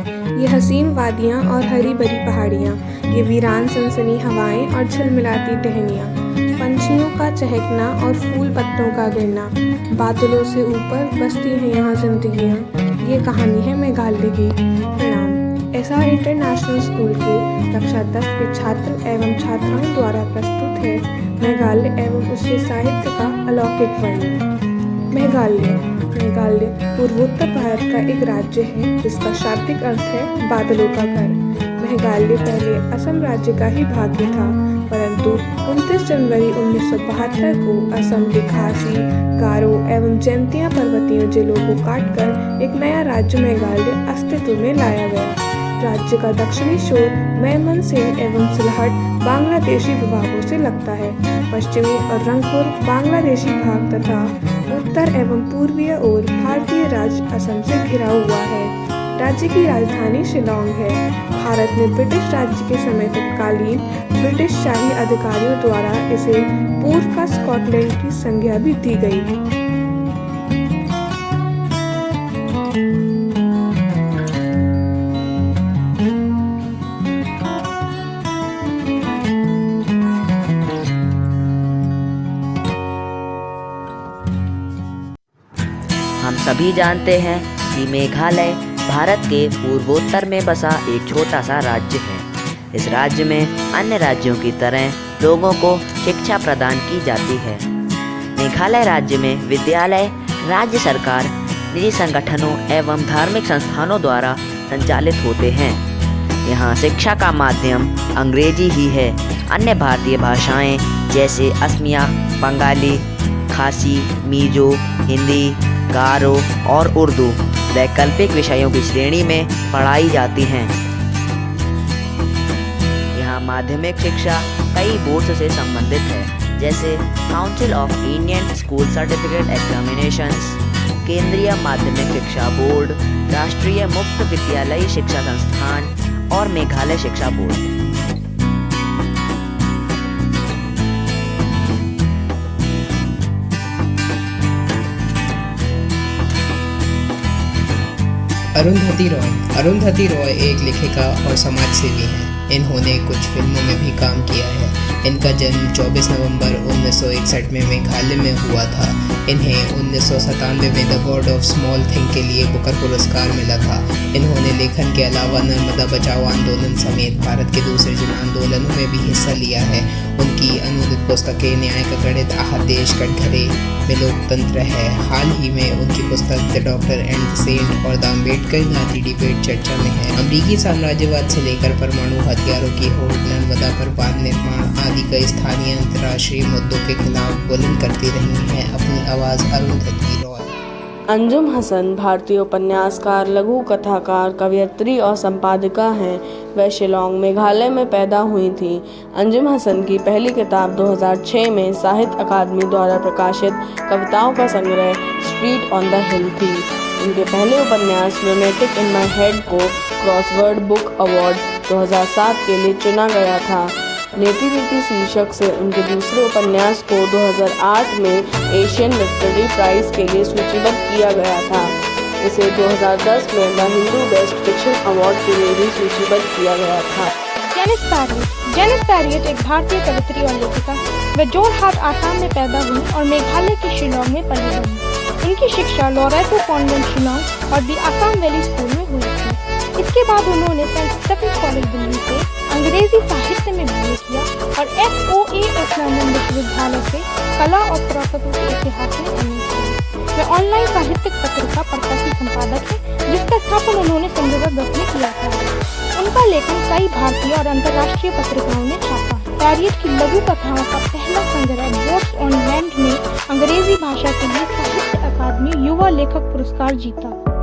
ये हसीन वादियाँ और हरी भरी पहाड़ियाँ, ये वीरान सनसनी हवाएं और झिलमिलाती टहनियाँ, पंछियों का चहकना और फूल पत्तों का गिरना, बादलों से ऊपर बसती हैं यहाँ जिंदगियाँ। ये कहानी है मेघालय की। प्रणाम। एसआर इंटरनेशनल स्कूल के कक्षा 10 के छात्र एवं छात्राओं द्वारा प्रस्तुत है मेघालय एवं उसके साहित्य का अलौकिक वर्णन। मेघालय पूर्वोत्तर भारत का एक राज्य है जिसका शाब्दिक अर्थ है बादलों का घर। मेघालय पहले असम राज्य का ही भाग में था, परंतु 29 जनवरी 1972 को असम के खासी, गारो एवं जैंतिया पर्वतीय जिलों को काटकर एक नया राज्य मेघालय अस्तित्व में लाया गया। राज्य का दक्षिणी शोर मयमनसिंह एवं सिलहट बांग्लादेशी विभागों से लगता है। पश्चिमी और रंगपुर बांग्लादेशी भाग तथा उत्तर एवं पूर्वीय ओर भारतीय राज्य असम से घिरा हुआ है। राज्य की राजधानी शिलांग है। भारत में ब्रिटिश राज्य के समय तत्कालीन ब्रिटिश शाही अधिकारियों द्वारा इसे पूर्व का स्कॉटलैंड की संज्ञा भी दी गई। हम सभी जानते हैं कि मेघालय भारत के पूर्वोत्तर में बसा एक छोटा सा राज्य है। इस राज्य में अन्य राज्यों की तरह लोगों को शिक्षा प्रदान की जाती है। मेघालय राज्य में विद्यालय राज्य सरकार, निजी संगठनों एवं धार्मिक संस्थानों द्वारा संचालित होते हैं। यहाँ शिक्षा का माध्यम अंग्रेजी ही है। अन्य भारतीय भाषाएं जैसे असमिया, बंगाली, खासी, मिजो, हिंदी, गारो और उर्दू वैकल्पिक विषयों की श्रेणी में पढ़ाई जाती हैं। यहाँ माध्यमिक शिक्षा कई बोर्ड से संबंधित है, जैसे council of Indian school certificate examinations, केंद्रीय माध्यमिक शिक्षा बोर्ड, राष्ट्रीय मुक्त विद्यालयी शिक्षा संस्थान और मेघालय शिक्षा बोर्ड। अरुंधति रॉय एक लेखिका और समाजसेवी हैं। इन्होंने कुछ फिल्मों में भी काम किया है। इनका जन्म 24 नवंबर 1961 में मेघालय में हुआ था। इन्हें 1997 में the God of small thing के लिए बुकर पुरस्कार मिला था। इन्होंने लेखन के अलावा नर्मदा बचाओ आंदोलन समेत भारत के दूसरे जन आंदोलनों में भी हिस्सा लिया है। उनकी अनुदित पुस्तकें न्याय का गणित, आह देश कटघरे में लोकतंत्र है। हाल ही में उनकी पुस्तक the doctor and the saint और द अम्बेडकर गांधी डिबेट चर्चा में है। अमेरिकी साम्राज्यवाद से लेकर परमाणु हथियारों की होड़, नर्मदा पर बांध निर्माण आदि कई स्थानीय अंतर्राष्ट्रीय मुद्दों के खिलाफ बुलंद करती रही हैं अपनी आवाज़ अरुंधति रॉय। अंजुम हसन भारतीय उपन्यासकार, लघु कथाकार, कवयित्री और संपादिका हैं। वह शिलांग, मेघालय में पैदा हुई थी। अंजुम हसन की पहली किताब 2006 में साहित्य अकादमी द्वारा प्रकाशित कविताओं का संग्रह स्ट्रीट ऑन द हिल थी। उनके पहले उपन्यास रोमेटिक इन माई हेड को क्रॉसवर्ड बुक अवार्ड 2007 के लिए चुना गया था। नेटिविटी शीर्षक से उनके दूसरे उपन्यास को 2008 में एशियन लिटरेरी प्राइज के लिए सूचीबद्ध किया गया था। इसे 2010 में the Hindu best fiction award के लिए भी सूचीबद्ध किया गया था। जेनिस पैरियट एक भारतीय कवयित्री और लेखिका। वे जोरहाट, आसाम में पैदा हुई और मेघालय के शिलांग में पली बड़ी। उनकी शिक्षा लॉरेटो कॉन्वेंट शिलांग और दी आसाम वैली स्कूल में हुई थी। इसके बाद उन्होंने सेंट स्टीफेंस कॉलेज दिल्ली से अंग्रेजी साहित्य में BA किया और FOA इस्लामिक विश्वविद्यालय से कला और पुरातत्व के इतिहास में MA किया। वे ऑनलाइन साहित्यिक पत्रिका पर्ता की संपादक है, जिसका स्थापन उन्होंने संजय दत्त ने किया था। उनका लेखन कई भारतीय और अंतर्राष्ट्रीय पत्रिकाओं ने छापा है। पैरियट की लघु कथाओं का पहला संग्रह बोट्स ऑन लैंड में अंग्रेजी भाषा के लिए साहित्य अकादमी युवा लेखक पुरस्कार जीता।